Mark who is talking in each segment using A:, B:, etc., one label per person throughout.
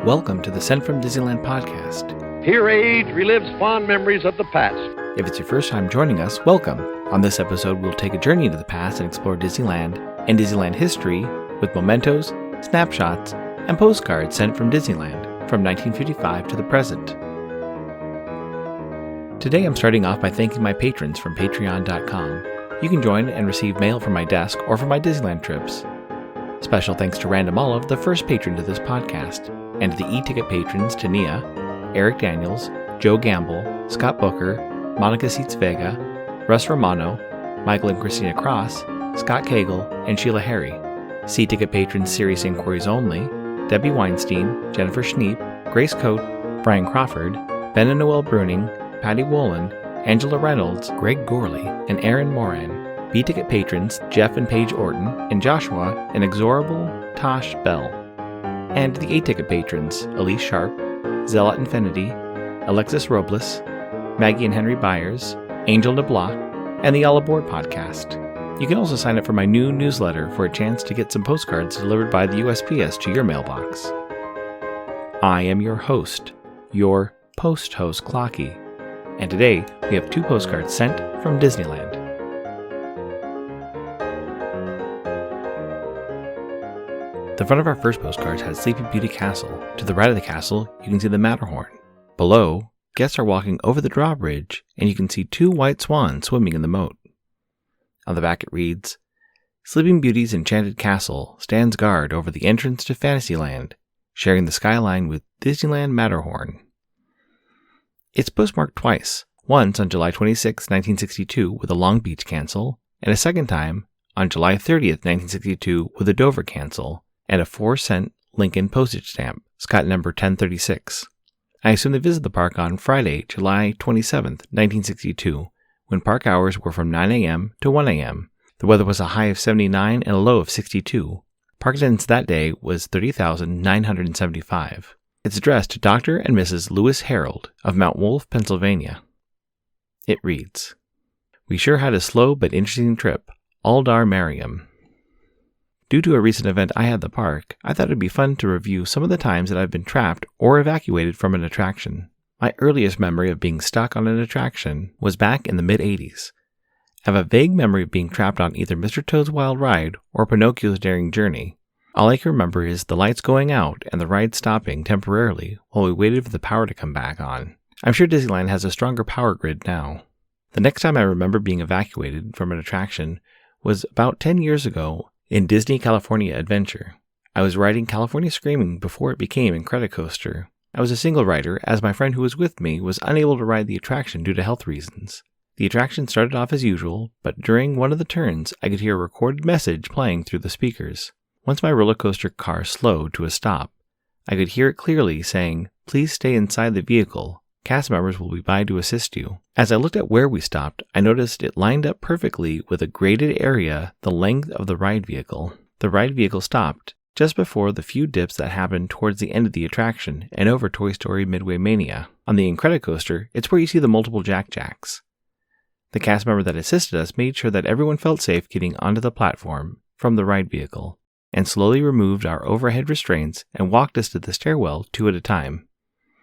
A: Welcome to the Sent from Disneyland podcast.
B: Here age relives fond memories of the past.
A: If it's your first time joining us, welcome. On this episode, we'll take a journey into the past and explore Disneyland and Disneyland history with mementos, snapshots, and postcards sent from Disneyland from 1955 to the present. Today I'm starting off by thanking my patrons from patreon.com. You can join and receive mail from my desk or from my Disneyland trips. Special thanks to Random Olive, the first patron to this podcast, and to the e-ticket patrons Tania, Eric Daniels, Joe Gamble, Scott Booker, Monica Seitz Vega, Russ Romano, Michael and Christina Cross, Scott Cagle, and Sheila Harry. C-ticket patrons Serious Inquiries Only, Debbie Weinstein, Jennifer Schneep, Grace Coate, Brian Crawford, Ben and Noel Bruning, Patty Wolin, Angela Reynolds, Greg Gorley, and Aaron Moran. B-ticket patrons Jeff and Paige Orton, and Joshua, and Exorable Tosh Bell. And the A-ticket patrons Elise Sharp, Zealot Infinity, Alexis Robles, Maggie and Henry Byers, Angel DeBlois, and the All Aboard podcast. You can also sign up for my new newsletter for a chance to get some postcards delivered by the USPS to your mailbox. I am your host, your post-host Clocky, and today we have 2 postcards sent from Disneyland. The front of our first postcard has Sleeping Beauty Castle. To the right of the castle, you can see the Matterhorn. Below, guests are walking over the drawbridge, and you can see 2 white swans swimming in the moat. On the back it reads, Sleeping Beauty's enchanted castle stands guard over the entrance to Fantasyland, sharing the skyline with Disneyland Matterhorn. It's postmarked twice, once on July 26, 1962 with a Long Beach cancel, and a second time on July 30th, 1962 with a Dover cancel, and a 4-cent Lincoln postage stamp, Scott number 1036. I assume they visited the park on Friday, July 27th, 1962, when park hours were from 9 a.m. to 1 a.m. The weather was a high of 79 and a low of 62. Park attendance that day was 30,975. It's addressed to Dr. and Mrs. Lewis Harold of Mount Wolf, Pennsylvania. It reads, We sure had a slow but interesting trip. Aldar Mariam. Due to a recent event I had at the park, I thought it would be fun to review some of the times that I've been trapped or evacuated from an attraction. My earliest memory of being stuck on an attraction was back in the mid-80s. I have a vague memory of being trapped on either Mr. Toad's Wild Ride or Pinocchio's Daring Journey. All I can remember is the lights going out and the ride stopping temporarily while we waited for the power to come back on. I'm sure Disneyland has a stronger power grid now. The next time I remember being evacuated from an attraction was about 10 years ago in Disney California Adventure. I was riding California Screaming before it became Incredicoaster. I was a single rider as my friend who was with me was unable to ride the attraction due to health reasons. The attraction started off as usual, but during one of the turns I could hear a recorded message playing through the speakers. Once my roller coaster car slowed to a stop, I could hear it clearly saying, Please stay inside the vehicle. Cast members will be by to assist you. As I looked at where we stopped, I noticed it lined up perfectly with a graded area the length of the ride vehicle. The ride vehicle stopped just before the few dips that happened towards the end of the attraction and over Toy Story Midway Mania. On the Incredicoaster, it's where you see the multiple Jack-Jacks. The cast member that assisted us made sure that everyone felt safe getting onto the platform from the ride vehicle, and slowly removed our overhead restraints and walked us to the stairwell 2 at a time.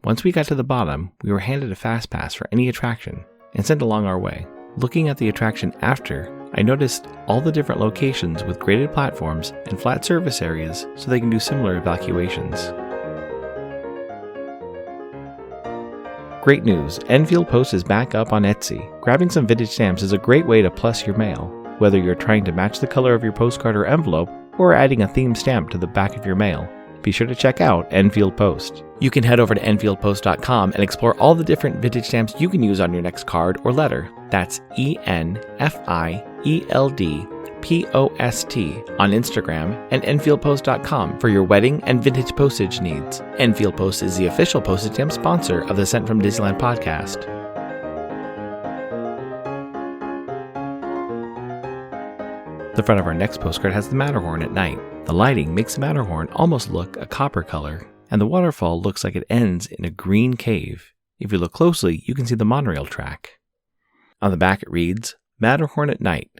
A: Once we got to the bottom, we were handed a fast pass for any attraction and sent along our way. Looking at the attraction after, I noticed all the different locations with graded platforms and flat surface areas so they can do similar evacuations. Great news! Enfield Post is back up on Etsy. Grabbing some vintage stamps is a great way to plus your mail, whether you're trying to match the color of your postcard or envelope or adding a themed stamp to the back of your mail. Be sure to check out Enfield Post. You can head over to enfieldpost.com and explore all the different vintage stamps you can use on your next card or letter. That's ENFIELDPOST on Instagram and enfieldpost.com for your wedding and vintage postage needs. Enfield Post is the official postage stamp sponsor of the Sent from Disneyland podcast. The front of our next postcard has the Matterhorn at night. The lighting makes the Matterhorn almost look a copper color, and the waterfall looks like it ends in a green cave. If you look closely, you can see the monorail track. On the back it reads, Matterhorn at night.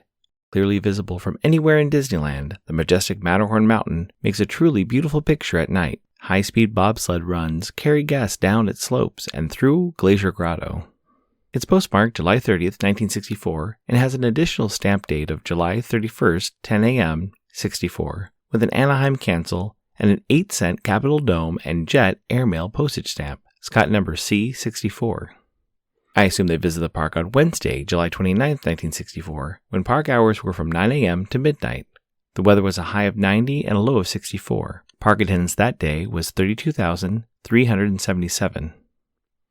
A: Clearly visible from anywhere in Disneyland, the majestic Matterhorn Mountain makes a truly beautiful picture at night. High-speed bobsled runs carry guests down its slopes and through Glacier Grotto. It's postmarked July 30th, 1964, and has an additional stamp date of July 31st, 10 a.m., 64, with an Anaheim cancel and an 8-cent Capitol Dome and Jet airmail postage stamp, Scott number C64. I assume they visited the park on Wednesday, July 29th, 1964, when park hours were from 9 a.m. to midnight. The weather was a high of 90 and a low of 64. Park attendance that day was 32,377.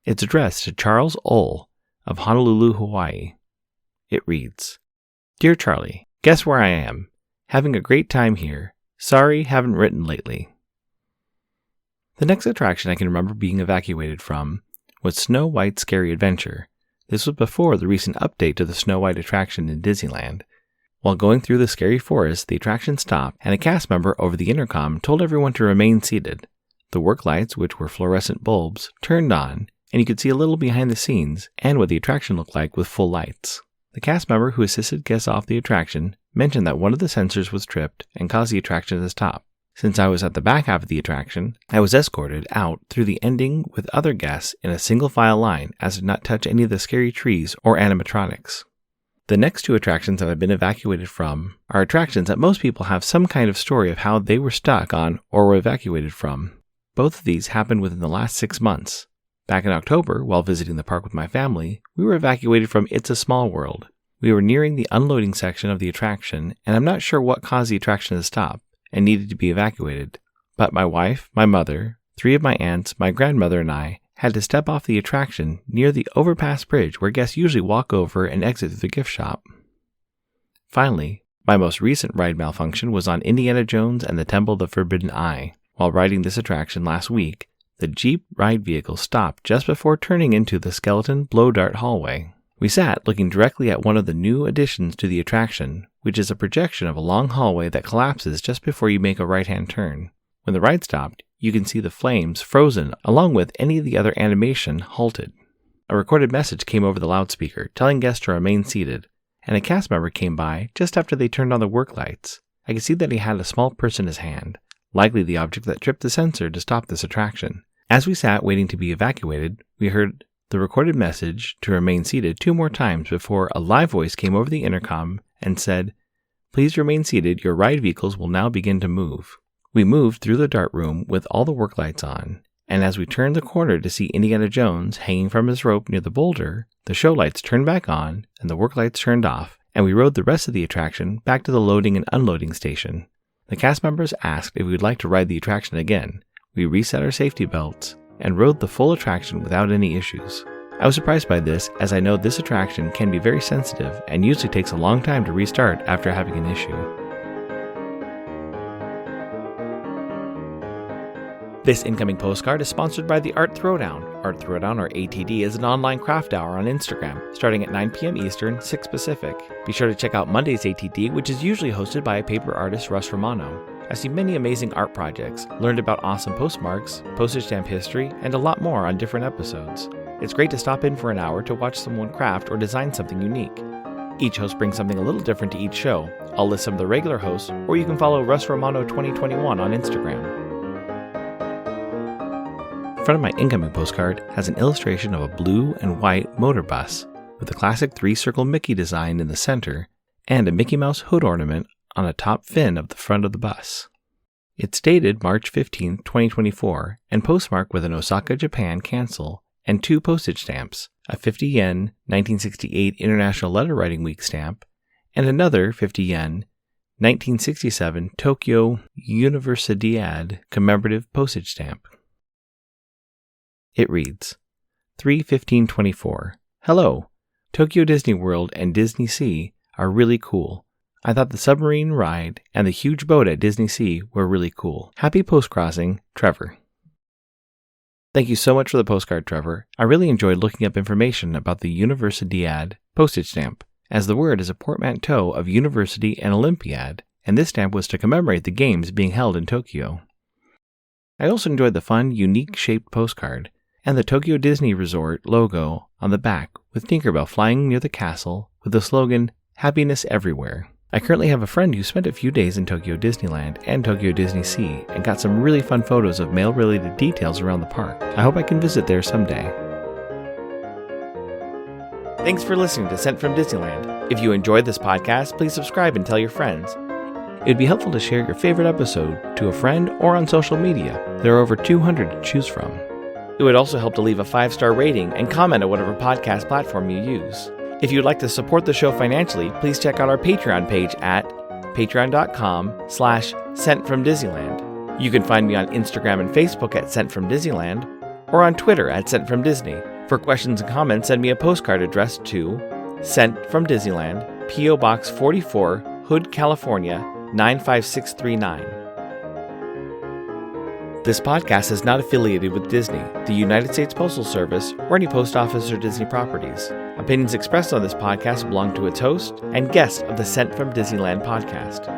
A: It's addressed to Charles Ull of Honolulu, Hawaii. It reads, Dear Charlie, guess where I am? Having a great time here. Sorry, haven't written lately. The next attraction I can remember being evacuated from was Snow White's Scary Adventure. This was before the recent update to the Snow White attraction in Disneyland. While going through the scary forest, the attraction stopped, and a cast member over the intercom told everyone to remain seated. The work lights, which were fluorescent bulbs, turned on, and you could see a little behind the scenes and what the attraction looked like with full lights. The cast member who assisted guests off the attraction mentioned that one of the sensors was tripped and caused the attraction to stop. Since I was at the back half of the attraction, I was escorted out through the ending with other guests in a single file line as did not touch any of the scary trees or animatronics. The next two attractions that I've been evacuated from are attractions that most people have some kind of story of how they were stuck on or were evacuated from. Both of these happened within the last 6 months. Back in October, while visiting the park with my family, we were evacuated from It's a Small World. We were nearing the unloading section of the attraction, and I'm not sure what caused the attraction to stop and needed to be evacuated. But my wife, my mother, 3 of my aunts, my grandmother, and I had to step off the attraction near the overpass bridge where guests usually walk over and exit through the gift shop. Finally, my most recent ride malfunction was on Indiana Jones and the Temple of the Forbidden Eye. While riding this attraction last week, the Jeep ride vehicle stopped just before turning into the skeleton blow dart hallway. We sat looking directly at one of the new additions to the attraction, which is a projection of a long hallway that collapses just before you make a right-hand turn. When the ride stopped, you can see the flames frozen along with any of the other animation halted. A recorded message came over the loudspeaker telling guests to remain seated, and a cast member came by just after they turned on the work lights. I could see that he had a small purse in his hand, likely the object that tripped the sensor to stop this attraction. As we sat waiting to be evacuated, we heard the recorded message to remain seated 2 more times before a live voice came over the intercom and said, Please remain seated, your ride vehicles will now begin to move. We moved through the dart room with all the work lights on, and as we turned the corner to see Indiana Jones hanging from his rope near the boulder, the show lights turned back on and the work lights turned off, and we rode the rest of the attraction back to the loading and unloading station. The cast members asked if we would like to ride the attraction again. We reset our safety belts and rode the full attraction without any issues. I was surprised by this, as I know this attraction can be very sensitive and usually takes a long time to restart after having an issue. This incoming postcard is sponsored by the Art Throwdown. Art Throwdown, or ATD, is an online craft hour on Instagram, starting at 9 p.m. Eastern, 6 Pacific. Be sure to check out Monday's ATD, which is usually hosted by paper artist Russ Romano. I see many amazing art projects, learned about awesome postmarks, postage stamp history, and a lot more on different episodes. It's great to stop in for an hour to watch someone craft or design something unique. Each host brings something a little different to each show. I'll list some of the regular hosts, or you can follow Russ Romano 2021 on Instagram. The front of my incoming postcard has an illustration of a blue and white motor bus with the classic 3-circle Mickey design in the center and a Mickey Mouse hood ornament on a top fin of the front of the bus. It's dated March 15, 2024 and postmarked with an Osaka, Japan cancel and 2 postage stamps, a 50 yen 1968 International Letter Writing Week stamp and another 50 yen 1967 Tokyo Universidad commemorative postage stamp. It reads, 3/15/24. Hello! Tokyo Disney World and Disney Sea are really cool. I thought the submarine ride and the huge boat at Disney Sea were really cool. Happy post-crossing, Trevor. Thank you so much for the postcard, Trevor. I really enjoyed looking up information about the Universidad postage stamp, as the word is a portmanteau of University and Olympiad, and this stamp was to commemorate the games being held in Tokyo. I also enjoyed the fun, unique-shaped postcard, and the Tokyo Disney Resort logo on the back with Tinkerbell flying near the castle with the slogan, Happiness Everywhere. I currently have a friend who spent a few days in Tokyo Disneyland and Tokyo Disney Sea and got some really fun photos of mail-related details around the park. I hope I can visit there someday. Thanks for listening to Sent from Disneyland. If you enjoyed this podcast, please subscribe and tell your friends. It'd be helpful to share your favorite episode to a friend or on social media. There are over 200 to choose from. It would also help to leave a 5-star rating and comment on whatever podcast platform you use. If you'd like to support the show financially, please check out our Patreon page at patreon.com/sentfromdisneyland. You can find me on Instagram and Facebook at Sent from Disneyland or on Twitter at Sent from Disney. For questions and comments, send me a postcard addressed to Sent from Disneyland, P.O. Box 44, Hood, California, 95639. This podcast is not affiliated with Disney, the United States Postal Service, or any post office or Disney properties. Opinions expressed on this podcast belong to its host and guests of the Sent from Disneyland podcast.